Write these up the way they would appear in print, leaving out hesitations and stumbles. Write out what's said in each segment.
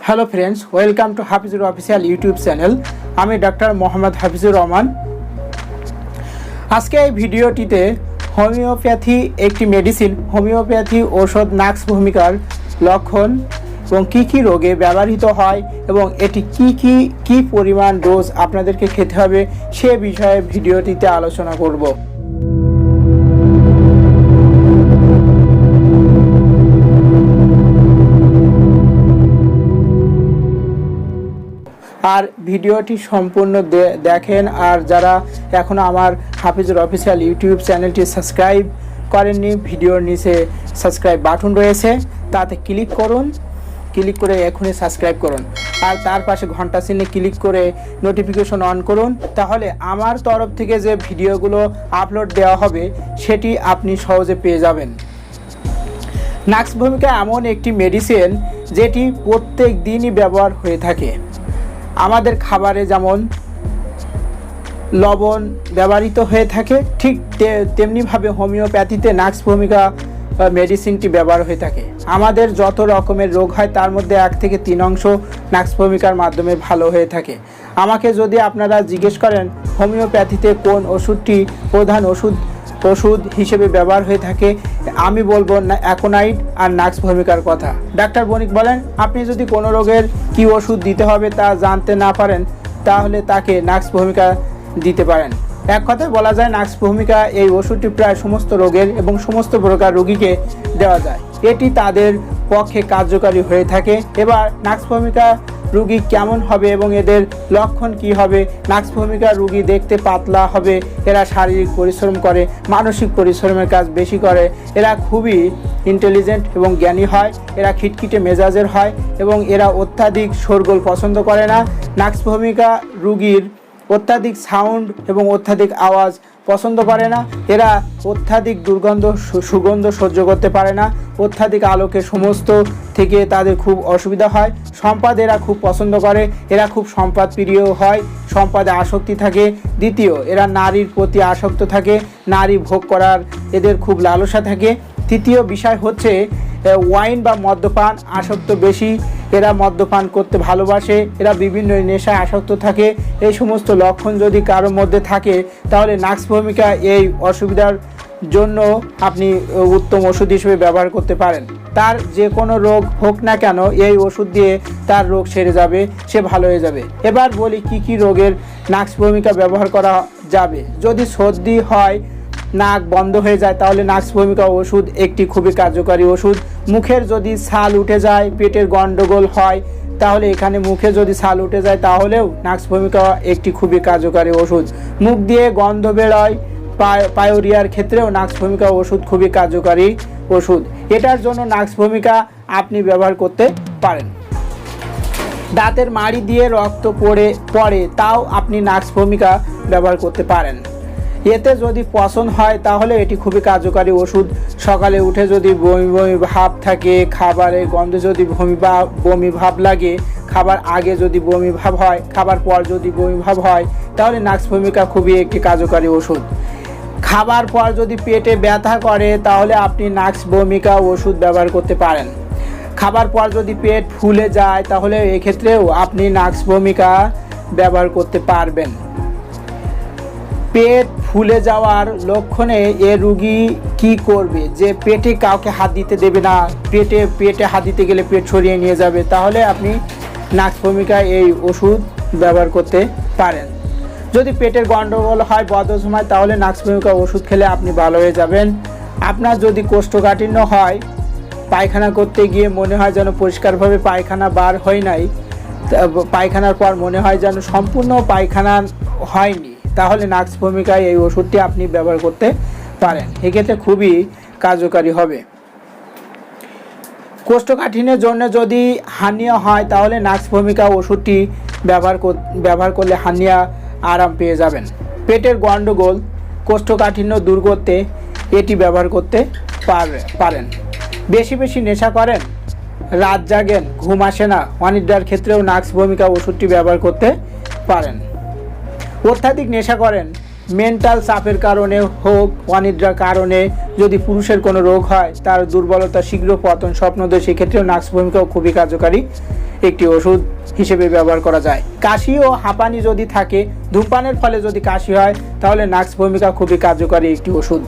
Hello friends, welcome to Hafizur official YouTube channel. আমি doctor Mohammad Hafizur Rahman. আজকে এই ভিডিওটিতে হোমিওপ্যাথি একটি মেডিসিন, হোমিওপ্যাথি ঔষধ নাক্স ভূমিকার লক্ষণ এবং কী রোগে ব্যবহৃত হয় এবং এটি কী পরিমাণ ডোজ আপনাদেরকে খেতে হবে সে বিষয়ে ভিডিওটিতে আলোচনা করব। আর ভিডিওটি সম্পূর্ণ দেখেন। আর যারা এখনও আমার হাফিজুর অফিসিয়াল ইউটিউব চ্যানেলটি সাবস্ক্রাইব করেননি, ভিডিওর নিচে সাবস্ক্রাইব বাটন রয়েছে, তাতে ক্লিক করুন। ক্লিক করে এখনই সাবস্ক্রাইব করুন আর তার পাশে ঘন্টা চিহ্নে ক্লিক করে নোটিফিকেশন অন করুন। তাহলে আমার তরফ থেকে যে ভিডিওগুলো আপলোড দেওয়া হবে সেটি আপনি সহজে পেয়ে যাবেন। নাক্স ভূমিকা এমন একটি মেডিসিন যেটি প্রত্যেক দিনই ব্যবহার হয়ে থাকে। আমাদের খাবারে যেমন লবণ ব্যবহৃত হয়ে থাকে, ঠিক তেমনিভাবে হোমিওপ্যাথিতে নাক্স ভূমিকা মেডিসিনটি ব্যবহার হয়ে থাকে। আমাদের যত রকমের রোগ হয় তার মধ্যে 1 থেকে 3 অংশ নাক্স ভূমিকার মাধ্যমে ভালো হয়ে থাকে। আমাকে যদি আপনারা জিজ্ঞেস করেন হোমিওপ্যাথিতে কোন ওষুধটি প্রধান ওষুধ হিসেবে ব্যবহার হয়ে থাকে, আমি বলবো অ্যাকোনাইট আর নাক্স ভূমিকার কথা। ডাক্তার বণিক বলেন, আপনি যদি কোনো রোগের কি ওষুধ দিতে হবে তা জানতে না পারেন তাহলে তাকে নাক্স ভূমিকা দিতে পারেন। এক কথায় বলা যায় নাক্স ভূমিকা এই ওষুধটি প্রায় সমস্ত রোগের এবং সমস্ত প্রকার রোগীকে দেওয়া যায়। এটি তাদের পক্ষে কার্যকারী হয়ে থাকে। এবার নাক্স ভূমিকা রোগী কেমন হবে এবং এদের লক্ষণ কি হবে? নাক্স ভূমিকা রোগী দেখতে পাতলা হবে, এরা শারীরিক পরিশ্রম করে, মানসিক পরিশ্রমের কাজ বেশি করে, এরা খুবই ইন্টেলিজেন্ট এবং জ্ঞানী হয়, এরা খিটখিটে মেজাজের হয় এবং এরা অত্যাধিক শোরগোল পছন্দ করে না। নাক্স ভূমিকা রোগীর অত্যাধিক সাউন্ড এবং অত্যাধিক আওয়াজ পছন্দ করে না। এরা অত্যাধিক সুগন্ধ সহ্য করতে পারে না। অত্যাধিক আলোকে সমস্ত থেকে তাদের খুব অসুবিধা হয়। সম্পদ এরা খুব পছন্দ করে, এরা খুব সম্পদ প্রিয় হয়, সম্পদে আসক্তি থাকে। দ্বিতীয়, এরা নারীর প্রতি আসক্ত থাকে, নারী ভোগ করার এদের খুব লালসা থাকে। তৃতীয় বিষয় হচ্ছে ওয়াইন বা মদ্যপান আসক্ত বেশি, এরা মদ্যপান করতে ভালোবাসে, এরা বিভিন্ন নেশায় আসক্ত থাকে। এই সমস্ত লক্ষণ যদি কারোর মধ্যে থাকে তাহলে নাক্স ভূমিকা এই অসুবিধার জন্য আপনি উত্তম ওষুধ হিসেবে ব্যবহার করতে পারেন। তার যে কোনো রোগ হোক না কেন এই ওষুধ দিয়ে তার রোগ সেরে যাবে, সে ভালো হয়ে যাবে। এবার বলি কি রোগের নাক্স ভূমিকা ব্যবহার করা যাবে। যদি সর্দি হয়, নাক বন্ধ হয়ে যায়, তাহলে নাক্স ভূমিকা ওষুধ একটি খুবই কার্যকারী ওষুধ। মুখের যদি ছাল উঠে যায়, পেটের গন্ডগোল হয়, তাহলে এখানে মুখে যদি ছাল উঠে যায় তাহলেও নাক্স ভূমিকা একটি খুবই কার্যকারী ওষুধ। মুখ দিয়ে গন্ধ বেরোয়, পায়োরিয়ার ক্ষেত্রেও নাক্স ভূমিকা ওষুধ খুবই কার্যকারী ওষুধ। এটার জন্য নাক্স ভূমিকা আপনি ব্যবহার করতে পারেন। দাঁতের মাড়ি দিয়ে রক্ত পড়ে তাও আপনি নাক্স ভূমিকা ব্যবহার করতে পারেন। এতে যদি পছন্দ হয় তাহলে এটি খুবই কার্যকারী ওষুধ। সকালে উঠে যদি বমি ভাব থাকে, খাবারের গন্ধে যদি বমি ভাব লাগে, খাবার আগে যদি বমি ভাব হয়, খাবার পর যদি বমি ভাব হয়, তাহলে নাক্স ভূমিকা খুবই একটি কার্যকারী ওষুধ। খাবার পর যদি পেটে ব্যথা করে তাহলে আপনি নাক্স ভূমিকা ওষুধ ব্যবহার করতে পারেন। খাবার পর যদি পেট ফুলে যায় তাহলে এক্ষেত্রেও আপনি নাক্স ভূমিকা ব্যবহার করতে পারবেন। পেট ফুলে যাওয়ার লক্ষণে এ রোগী কি করবে? যে পেটে কাউকে হাত দিতে দেবে না, পেটে হাত দিতে গেলে পেট সরিয়ে নিয়ে যাবে, তাহলে আপনি নাক্স ভূমিকা এই ওষুধ ব্যবহার করতে পারেন। যদি পেটের গন্ডগোল হয়, বদহজম হয়, তাহলে নাক্স ভূমিকা ওষুধ খেলে আপনি ভালো হয়ে যাবেন। আপনার যদি কোষ্ঠকাঠিন্য হয়, পায়খানা করতে গিয়ে মনে হয় যেন পরিষ্কারভাবে পায়খানা বার হয় নাই, পায়খানার পর মনে হয় যেন সম্পূর্ণ পায়খানা হয়নি, তাহলে নাক্স ভূমিকায় এই ওষুধটি আপনি ব্যবহার করতে পারেন। এক্ষেত্রে খুবই কার্যকারী হবে। কোষ্ঠকাঠিন্যের জন্য যদি হার্নিয়া হয় তাহলে নাক্স ভূমিকা ওষুধটি ব্যবহার করলে হার্নিয়া আরাম পেয়ে যাবেন। পেটের গন্ডগোল, কোষ্ঠকাঠিন্য দূর করতে এটি ব্যবহার করতে পারেন। বেশি নেশা করেন, রাত জাগেন, ঘুম আসে না, অনিদ্রার ক্ষেত্রেও নাক্স ভূমিকা ওষুধটি ব্যবহার করতে পারেন। অত্যাধিক নেশা করেন, মেন্টাল চাপের কারণে হোক, অনিদ্রার কারণে যদি পুরুষের কোনো রোগ হয়, তার দুর্বলতা, শীঘ্র পতন, স্বপ্নদোষ, সেক্ষেত্রেও নাক্স ভূমিকাও খুবই কার্যকারী একটি ওষুধ হিসেবে ব্যবহার করা যায়। কাশি ও হাঁপানি যদি থাকে, ধূমপানের ফলে যদি কাশি হয়, তাহলে নাক্স ভূমিকা খুবই কার্যকরী একটি ওষুধ।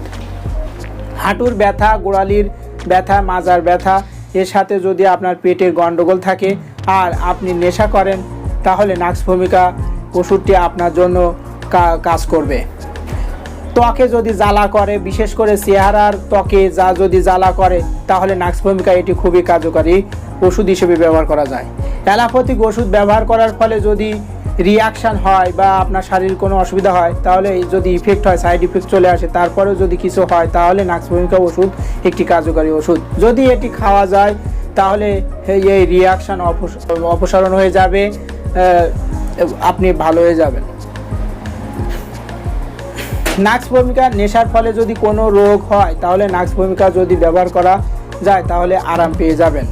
হাঁটুর ব্যথা, গোড়ালির ব্যথা, মাজার ব্যথা, এর সাথে যদি আপনার পেটের গন্ডগোল থাকে আর আপনি নেশা করেন, তাহলে নাক্স ভূমিকা ওষুধটি আপনার জন্য কাজ করবে। ত্বকে যদি জ্বালা করে, বিশেষ করে চেহারার ত্বকে যদি জ্বালা করে, তাহলে নাক্স ভূমিকা এটি খুবই কার্যকরী ওষুধ হিসেবে ব্যবহার করা যায়। অ্যালোপ্যাথিক ওষুধ ব্যবহার করার ফলে যদি রিয়াকশান হয় বা আপনার শারীরিক কোনো অসুবিধা হয়, তাহলে যদি ইফেক্ট হয়, সাইড ইফেক্ট চলে আসে, তারপরেও যদি কিছু হয়, তাহলে নাক্স ভূমিকা ওষুধ একটি কার্যকরী ওষুধ। যদি এটি খাওয়া যায়, তাহলে এই রিয়াকশান অপসারণ হয়ে যাবে, আপনি ভালো হয়ে যাবেন। নাক্স ভূমিকা নেশার ফলে যদি কোনো রোগ হয়, তাহলে নাক্স ভূমিকা যদি ব্যবহার করা যায়, তাহলে আরাম পেয়ে যাবেন।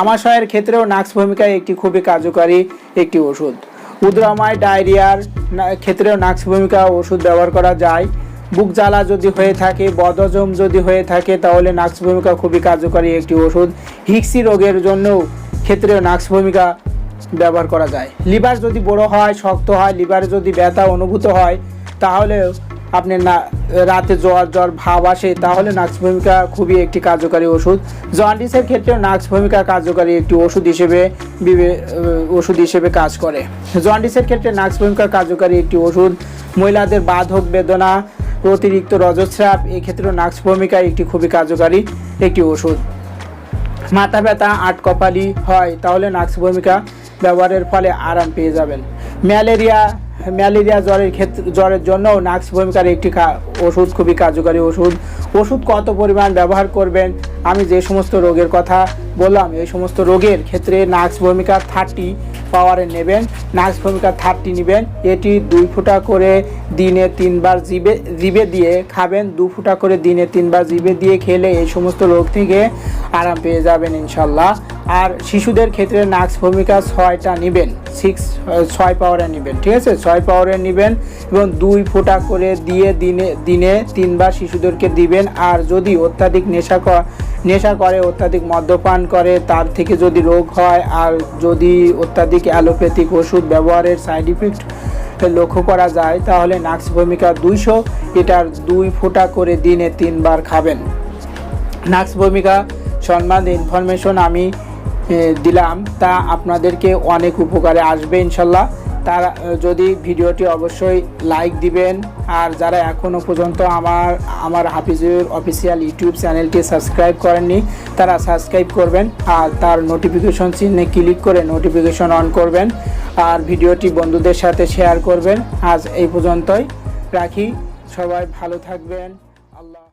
আমাশয়ের ক্ষেত্রেও নাক্স ভূমিকা একটি খুবই কার্যকরী একটি ওষুধ। উদ্রাময়, ডায়রিয়ার ক্ষেত্রেও নাক্স ভূমিকা ওষুধ ব্যবহার করা যায়। বুক জ্বালা যদি হয়ে থাকে, বদহজম যদি হয়ে থাকে, তাহলে নাক্স ভূমিকা খুবই কার্যকরী একটি ওষুধ। হিক্সি রোগের জন্য ক্ষেত্রেও নাক্স ভূমিকা ব্যবহার করা যায়। লিভার যদি বড় হয়, শক্ত হয়, লিভারে যদি ব্যথা অনুভূত হয়, তাহলে আপনি রাতে জ্বর ভাব আসে, তাহলে নাক্স ভূমিকা খুবই একটি কার্যকরী ওষুধ। জন্ডিসের ক্ষেত্রেও নাক্স ভূমিকা কার্যকরী একটি ওষুধ হিসেবে কাজ করে। জন্ডিসের ক্ষেত্রে নাক্স ভূমিকা কার্যকরী একটি ওষুধ। মহিলাদের বাধক বেদনা, অতিরিক্ত রজস্রাব, এই ক্ষেত্রেও নাক্স ভূমিকা একটি খুবই কার্যকরী একটি ওষুধ। মাথা ব্যথা, আটকপালি হয়, তাহলে নাক্স ভূমিকা ব্যবহারের ফলে আরাম পেয়ে যাবেন। ম্যালেরিয়া জ্বরের জন্যও নাক্স ভূমিকার একটি ওষুধ খুবই কার্যকরী ওষুধ কত পরিমাণ ব্যবহার করবেন, আমি যে সমস্ত রোগের কথা বললাম, এই সমস্ত রোগের ক্ষেত্রে নাক্স ভূমিকা 30 পাওয়ারের নেবেন। নাক্স ভূমিকা 30 নেবেন। এটি 2 ফোঁটা করে দিনে 3 বার জিভে দিয়ে খাবেন। 2 ফোঁটা করে দিনে 3 বার জিভে দিয়ে খেলে এই সমস্ত রোগ থেকে আরাম পেয়ে যাবেন ইনশাল্লাহ। আর শিশুদের ক্ষেত্রে নাক্স ভূমিকা 6টা নেবেন, 6 পাওয়ারের নেবেন, ঠিক আছে? 6 পাওয়ারের নেবেন এবং 2 ফোঁটা করে দিয়ে দিনে 3 বার শিশুদেরকে দিবেন। আর যদি অত্যাধিক নেশা করে, অত্যাধিক মদ্যপান করে, তার থেকে যদি রোগ হয়, আর যদি অত্যাধিক অ্যালোপ্যাথিক ওষুধ ব্যবহারের সাইড ইফেক্ট লক্ষ্য করা যায়, তাহলে নাক্স ভূমিকা 200, এটার 2 ফোঁটা করে দিনে 3 বার খাবেন। নাক্স ভূমিকা সম্বন্ধে ইনফরমেশন আমি দিলাম, তা আপনাদেরকে অনেক উপকারে আসবে ইনশাল্লাহ। তারা যদি ভিডিওটি অবশ্যই লাইক দিবেন, আর যারা এখনও পর্যন্ত আমার হাফিজুর অফিসিয়াল ইউটিউব চ্যানেলটি সাবস্ক্রাইব করেননি, তারা সাবস্ক্রাইব করবেন আর তার নোটিফিকেশন চিহ্নে ক্লিক করে নোটিফিকেশন অন করবেন, আর ভিডিওটি বন্ধুদের সাথে শেয়ার করবেন। আজ এই পর্যন্তই রাখি, সবাই ভালো থাকবেন। আল্লাহ।